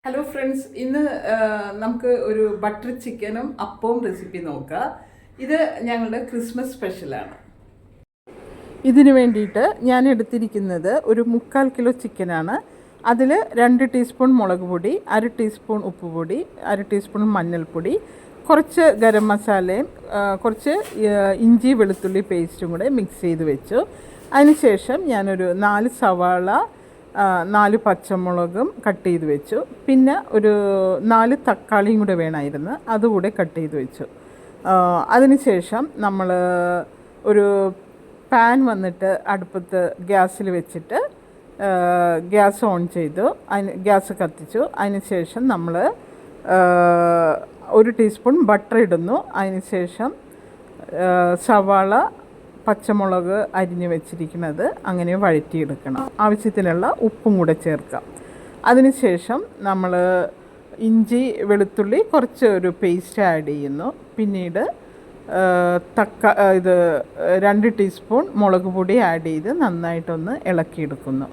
Hello friends, ഇന്ന് നമുക്ക് ഒരു ബട്ടർ ചിക്കനും അപ്പവും റെസിപ്പി നോക്കാം. ഇത് ഞങ്ങളുടെ ക്രിസ്മസ് സ്പെഷ്യലാണ്. ഇതിനു വേണ്ടിയിട്ട് ഞാൻ എടുത്തിരിക്കുന്നത് ഒരു 3/4 കിലോ ചിക്കനാണ്. അതിൽ 2 ടീസ്പൂൺ മുളക് പൊടി, 1/2 ടീസ്പൂൺ ഉപ്പുപൊടി, 1/2 ടീസ്പൂൺ മഞ്ഞൾപ്പൊടി, കുറച്ച് ഗരം മസാലയും കുറച്ച് ഇഞ്ചി വെളുത്തുള്ളി പേസ്റ്റും കൂടെ മിക്സ് ചെയ്ത് വെച്ചു. അതിനുശേഷം ഞാനൊരു 4 സവാള, 4 പച്ചമുളകും കട്ട് ചെയ്ത് വെച്ചു. പിന്നെ ഒരു 4 തക്കാളിയും കൂടെ വേണമായിരുന്നു, അതുകൂടെ കട്ട് ചെയ്ത് വെച്ചു. അതിനുശേഷം നമ്മൾ ഒരു പാൻ വന്നിട്ട് അടുപ്പത്ത് ഗ്യാസിൽ വെച്ചിട്ട് ഗ്യാസ് ഓൺ ചെയ്തു. ഗ്യാസ് കത്തിച്ചു. അതിനുശേഷം നമ്മൾ 1 ടീസ്പൂൺ ബട്ടർ ഇടുന്നു. അതിനുശേഷം സവാള, പച്ചമുളക് അരിഞ്ഞ് വെച്ചിരിക്കുന്നത് അങ്ങനെ വഴറ്റിയെടുക്കണം. ആവശ്യത്തിനുള്ള ഉപ്പും കൂടെ ചേർക്കാം. അതിനുശേഷം നമ്മൾ ഇഞ്ചി വെളുത്തുള്ളി കുറച്ച് ഒരു പേസ്റ്റ് ആഡ് ചെയ്യുന്നു. പിന്നീട് 2 ടീസ്പൂൺ മുളക് പൊടി ആഡ് ചെയ്ത് നന്നായിട്ടൊന്ന് ഇളക്കിയെടുക്കുന്നു.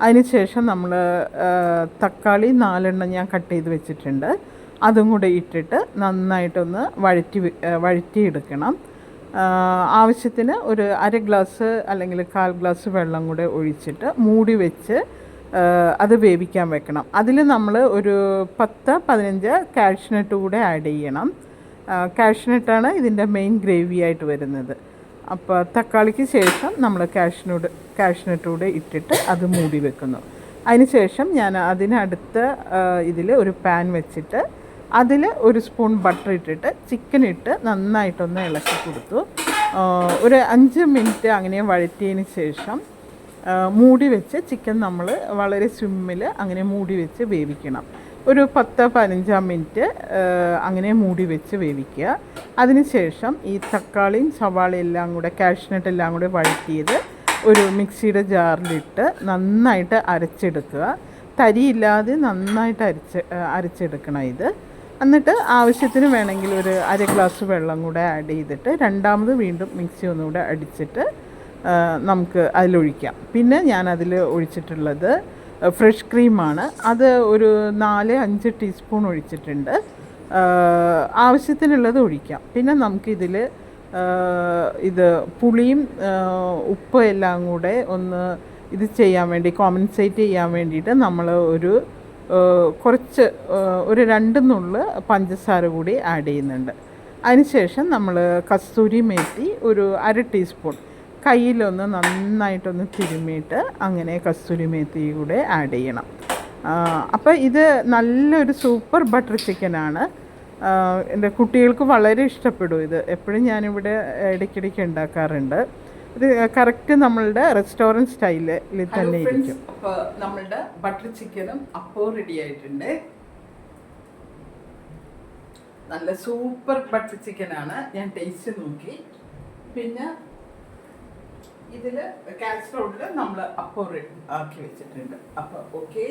അതിനുശേഷം നമ്മൾ തക്കാളി 4 ഞാൻ കട്ട് ചെയ്ത് വെച്ചിട്ടുണ്ട്, അതും കൂടെ ഇട്ടിട്ട് നന്നായിട്ടൊന്ന് വഴറ്റിയെടുക്കണം. ആവശ്യത്തിന് ഒരു 1/2 ഗ്ലാസ് അല്ലെങ്കിൽ 1/4 ഗ്ലാസ് വെള്ളം കൂടെ ഒഴിച്ചിട്ട് മൂടി വെച്ച് അത് വേവിക്കാൻ വെക്കണം. അതിൽ നമ്മൾ ഒരു 10-15 കാഷ്നട്ട് കൂടെ ആഡ് ചെയ്യണം. കാഷ്നട്ടാണ് ഇതിൻ്റെ മെയിൻ ഗ്രേവി ആയിട്ട് വരുന്നത്. അപ്പോൾ തക്കാളിക്ക് ശേഷം നമ്മൾ കാഷ്നട്ട് കൂടെ ഇട്ടിട്ട് അത് മൂടി വെക്കുന്നു. അതിനുശേഷം ഞാൻ അതിനടുത്ത ഇതിൽ ഒരു പാൻ വെച്ചിട്ട് അതിൽ 1 സ്പൂൺ ബട്ടർ ഇട്ടിട്ട് ചിക്കൻ ഇട്ട് നന്നായിട്ടൊന്ന് ഇളക്കി കൊടുത്തു. ഒരു 5 മിനിറ്റ് അങ്ങനെ വഴറ്റിയതിന് ശേഷം മൂടി വെച്ച് ചിക്കൻ നമ്മൾ വളരെ സിമ്മിൽ അങ്ങനെ മൂടി വെച്ച് വേവിക്കണം. ഒരു 10-15 മിനിറ്റ് അങ്ങനെ മൂടി വെച്ച് വേവിക്കുക. അതിനുശേഷം ഈ തക്കാളിയും സവാളയും എല്ലാം കൂടെ കാഷ്നട്ട് എല്ലാം കൂടെ വഴറ്റിയത് ഒരു മിക്സിയുടെ ജാറിലിട്ട് നന്നായിട്ട് അരച്ചെടുക്കുക. തരിയില്ലാതെ നന്നായിട്ട് അരച്ചെടുക്കണം ഇത്. എന്നിട്ട് ആവശ്യത്തിന് വേണമെങ്കിൽ ഒരു 1/2 ഗ്ലാസ് വെള്ളം കൂടെ ആഡ് ചെയ്തിട്ട് രണ്ടാമത് വീണ്ടും മിക്സി ഒന്നുകൂടെ അടിച്ചിട്ട് നമുക്ക് അതിലൊഴിക്കാം. പിന്നെ ഞാൻ അതിൽ ഒഴിച്ചിട്ടുള്ളത് ഫ്രഷ് ക്രീമാണ്. അത് ഒരു 4-5 ടീസ്പൂൺ ഒഴിച്ചിട്ടുണ്ട്. ആവശ്യത്തിനുള്ളത് ഒഴിക്കാം. പിന്നെ നമുക്കിതിൽ ഇത് പുളിയും ഉപ്പ് എല്ലാം കൂടെ ഒന്ന് ഇത് ചെയ്യാൻ വേണ്ടി കോമ്പൻസേറ്റ് ചെയ്യാൻ വേണ്ടിയിട്ട് നമ്മൾ കുറച്ച് ഒരു 2 നുള്ള് പഞ്ചസാര കൂടി ആഡ് ചെയ്യുന്നുണ്ട്. അതിനുശേഷം നമ്മൾ കസ്തൂരി മേത്തി ഒരു 1/2 ടീസ്പൂൺ കയ്യിലൊന്ന് നന്നായിട്ടൊന്ന് തിരുമ്മിയിട്ട് അങ്ങനെ കസ്തൂരി മേത്തി കൂടെ ആഡ് ചെയ്യണം. അപ്പോൾ ഇത് നല്ലൊരു സൂപ്പർ ബട്ടർ ചിക്കനാണ്. എൻ്റെ കുട്ടികൾക്ക് വളരെ ഇഷ്ടപ്പെടും ഇത്. എപ്പോഴും ഞാനിവിടെ ഇടയ്ക്കിടയ്ക്ക് ഉണ്ടാക്കാറുണ്ട്. ഇത് കറക്റ്റ് നമ്മളുടെ റെസ്റ്റോറൻറ്റ് സ്റ്റൈലിൽ തന്നെ ഇരിക്കും. അപ്പോൾ നമ്മളുടെ ബട്ടർ ചിക്കനും അപ്പവും റെഡി ആയിട്ടുണ്ട്. നല്ല സൂപ്പർ ബട്ടർ ചിക്കനാണ്. ഞാൻ ടേസ്റ്റ് നോക്കി. പിന്നെ ഇതിൽ കാസറോളിൽ നമ്മൾ അപ്പം ആക്കി വെച്ചിട്ടുണ്ട്. അപ്പോൾ ഓക്കെ.